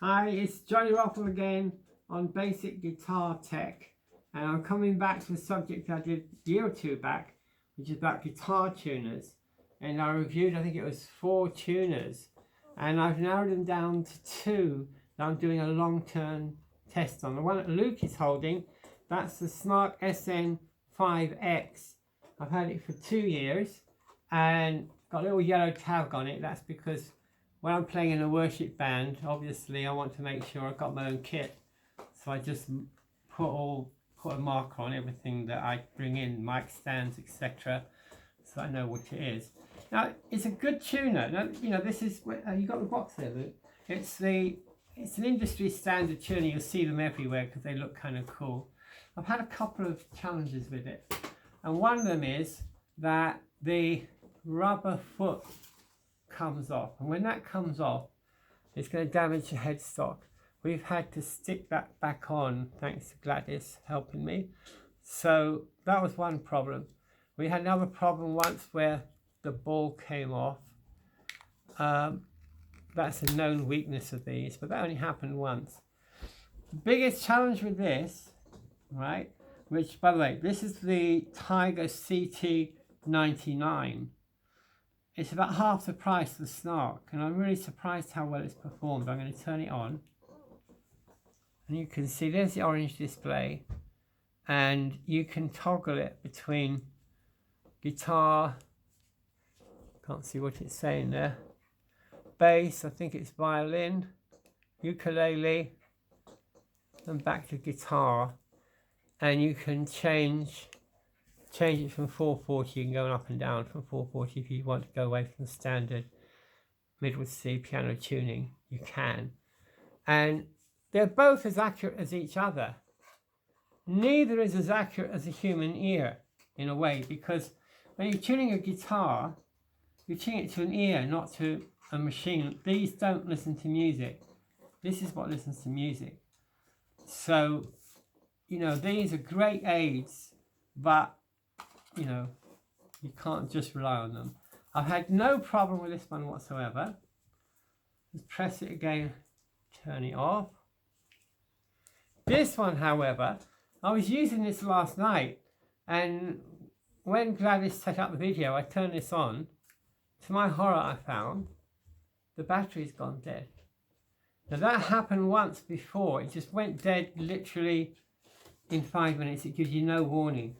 Hi, it's Johnny Ruffle again on Basic Guitar Tech, and I'm coming back to the subject I did a year or two back, which is about guitar tuners. And I reviewed, I think it was 4 tuners, and I've narrowed them down to 2 that I'm doing a long-term test on. The one that Luke is holding, that's the Snark SN5X. I've had it for 2 years and got a little yellow tag on it. That's because when I'm playing in a worship band, obviously I want to make sure I've got my own kit. So I just put a marker on everything that I bring in, mic stands, etc. So I know what it is. Now, it's a good tuner. Now, you know, this is, you got the box there, Luke. It's an industry standard tuner. You'll see them everywhere because they look kind of cool. I've had a couple of challenges with it. And one of them is that the rubber foot comes off, and when that comes off, it's going to damage the headstock. We've had to stick that back on, thanks to Gladys helping me. So that was one problem. We had another problem once where the ball came off. That's a known weakness of these, but that only happened once. The biggest challenge with this, right, which, by the way, this is the Tiger CT99. It's about half the price of the Snark, and I'm really surprised how well it's performed. I'm going to turn it on, and you can see there's the orange display, and you can toggle it between guitar, can't see what it's saying there, bass, I think it's violin, ukulele, and back to guitar, and you can change it from 440. You can go up and down from 440 if you want to go away from the standard middle C piano tuning. You can, and they're both as accurate as each other. Neither is as accurate as a human ear in a way, because when you're tuning a guitar, you're tuning it to an ear, not to a machine. These don't listen to music. This is what listens to music. So, you know, these are great aids, but you know, you can't just rely on them. I've had no problem with this one whatsoever. Just press it again, turn it off. This one, however, I was using this last night, and when Gladys set up the video, I turned this on. To my horror, I found the battery's gone dead. Now that happened once before. It just went dead literally in 5 minutes. It gives you no warning.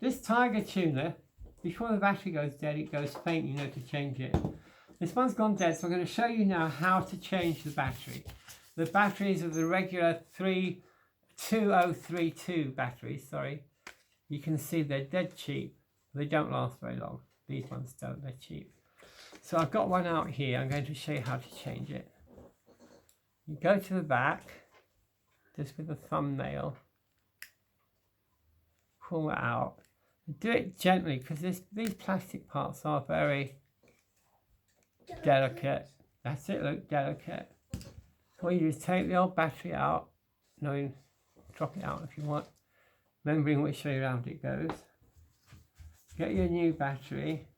This Tiger tuner, before the battery goes dead, it goes faint, you know to change it. This one's gone dead, so I'm going to show you now how to change the battery. The batteries are the regular 2032 batteries, sorry. You can see they're dead cheap. They don't last very long. These ones don't, they're cheap. So I've got one out here. I'm going to show you how to change it. You go to the back, just with a thumbnail. Pull it out. Do it gently, because these plastic parts are very delicate. That's it, look, delicate. All you do is take the old battery out, drop it out if you want, remembering which way around it goes. Get your new battery.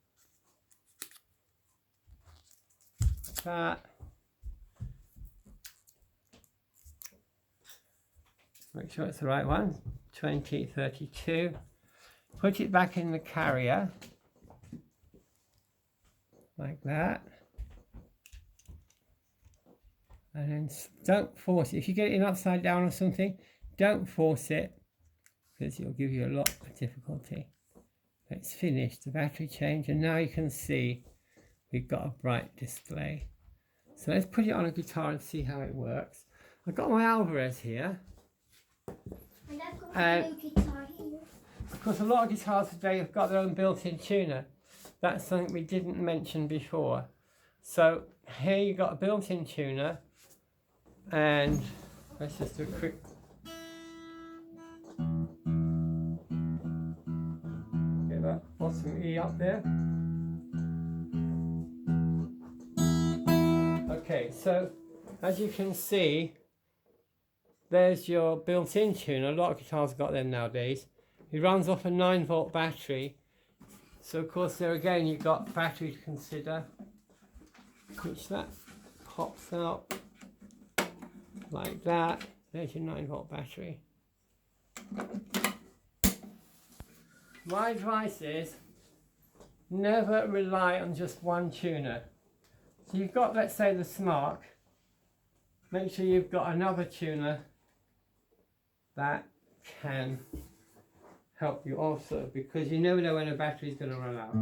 That. Make sure it's the right one. 2032. Put it back in the carrier like that, and then don't force it. If you get it in upside down or something, don't force it, because it'll give you a lot of difficulty. It's finished, the battery change, and now you can see we've got a bright display. So let's put it on a guitar and see how it works. I've got my Alvarez here. And I've got a new guitar here. Of course, a lot of guitars today have got their own built-in tuner. That's something we didn't mention before. So here you've got a built-in tuner, and let's just do a quick. Get that bottom E up there. Okay, so as you can see, there's your built-in tuner. A lot of guitars have got them nowadays. It runs off a 9-volt battery. So of course there again you've got battery to consider, which that pops out like that. There's your 9-volt battery. My advice is never rely on just one tuner. So you've got, let's say, the Snark. Make sure you've got another tuner that can help you also, because you never know when a battery is going to run out.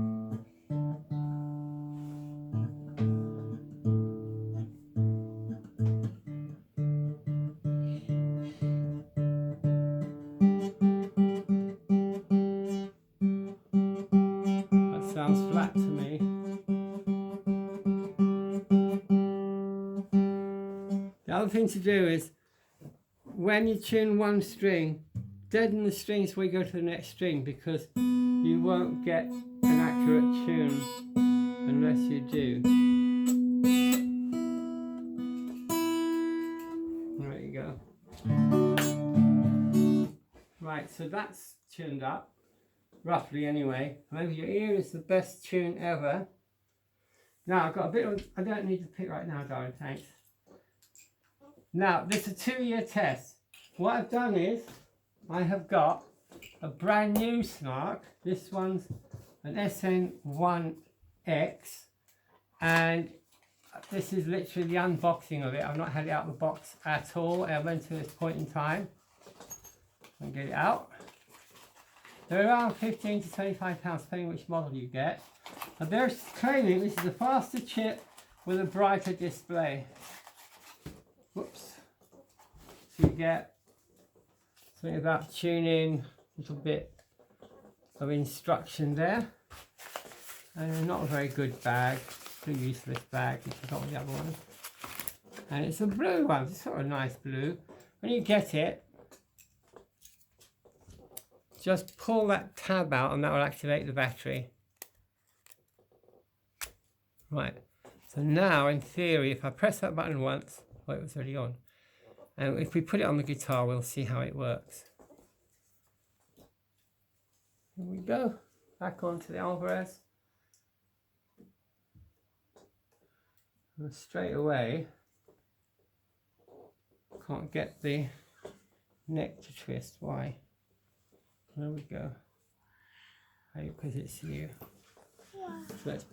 That sounds flat to me. The other thing to do is, when you tune one string, deaden the strings before you go to the next string, because you won't get an accurate tune unless you do. There you go. Right, so that's tuned up, roughly anyway. Remember, your ear is the best tune ever. Now, I've got a bit of, I don't need to pick right now, darling, thanks. Now, this is a 2-year test. What I've done is, I have got a brand new Snark. This one's an SN1X, and this is literally the unboxing of it. I've not had it out of the box at all. I went to this point in time and get it out. They're around £15 to £25, depending which model you get. And they're claiming this is a faster chip with a brighter display. Whoops. So you get something about tuning, a little bit of instruction there, and not a very good bag, pretty useless bag if you got the other one. And it's a blue one, it's sort of a nice blue. When you get it, just pull that tab out and that will activate the battery. Right, so now in theory, if I press that button once, oh, it was already on. And if we put it on the guitar, we'll see how it works. Here we go, back onto the Alvarez. And straight away, can't get the neck to twist. Why? There we go. Because it's you. So let's.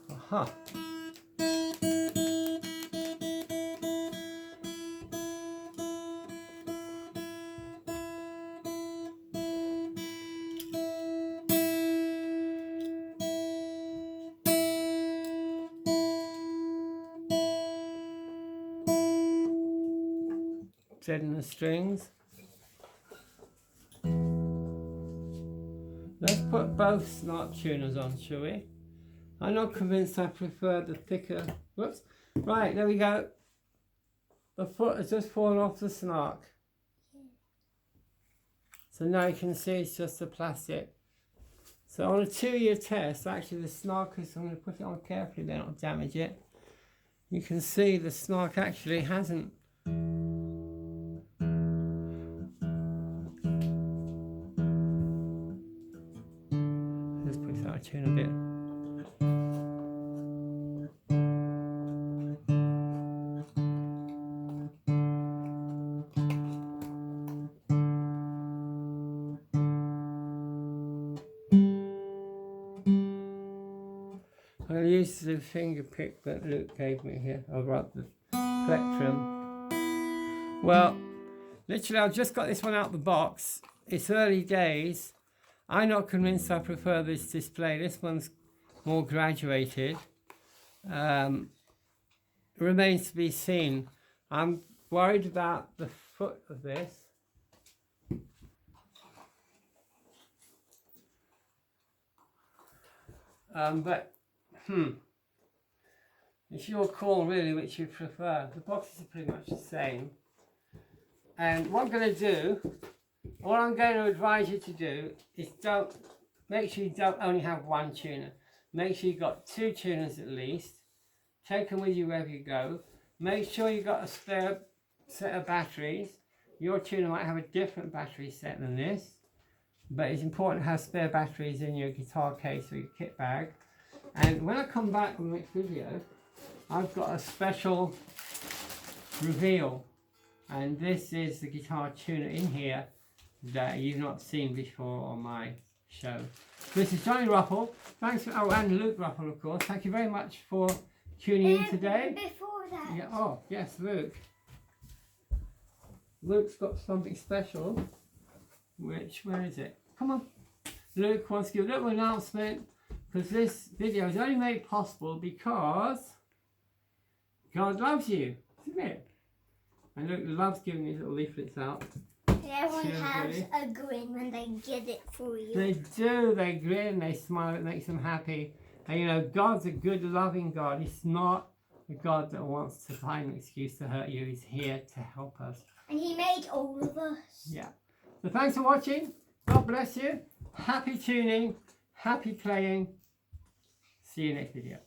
Aha. Deaden the strings. Let's put both Snark tuners on, shall we? I'm not convinced I prefer the thicker. Whoops. Right, there we go. The foot has just fallen off the Snark. So now you can see it's just the plastic. So on a 2-year test, actually the Snark is, I'm going to put it on carefully there, not damage it. You can see the Snark actually hasn't. Let's put that tune a bit. I'll use the finger pick that Luke gave me here, or rather the plectrum. Well, literally I've just got this one out of the box. It's early days. I'm not convinced I prefer this display. This one's more graduated. Remains to be seen. I'm worried about the foot of this. It's your call really which you prefer. The boxes are pretty much the same. And what I'm going to do, what I'm going to advise you to do is make sure you don't only have one tuner. Make sure you've got 2 tuners at least. Take them with you wherever you go. Make sure you've got a spare set of batteries. Your tuner might have a different battery set than this, but it's important to have spare batteries in your guitar case or your kit bag. And when I come back with the next video, I've got a special reveal. And this is the guitar tuner in here that you've not seen before on my show. This is Johnny Ruffle. Thanks for, oh, and Luke Ruffle, of course. Thank you very much for tuning in today. Before that. Yeah, oh, yes, Luke. Luke's got something special. Where is it? Come on. Luke wants to give a little announcement because this video is only made possible because God loves you, isn't it? And Luke loves giving these little leaflets out. Everyone has a grin when they get it for you. They do, they grin, they smile, it makes them happy. And you know, God's a good, loving God. He's not a God that wants to find an excuse to hurt you. He's here to help us. And he made all of us. Yeah. So thanks for watching. God bless you. Happy tuning, happy playing. See you next video.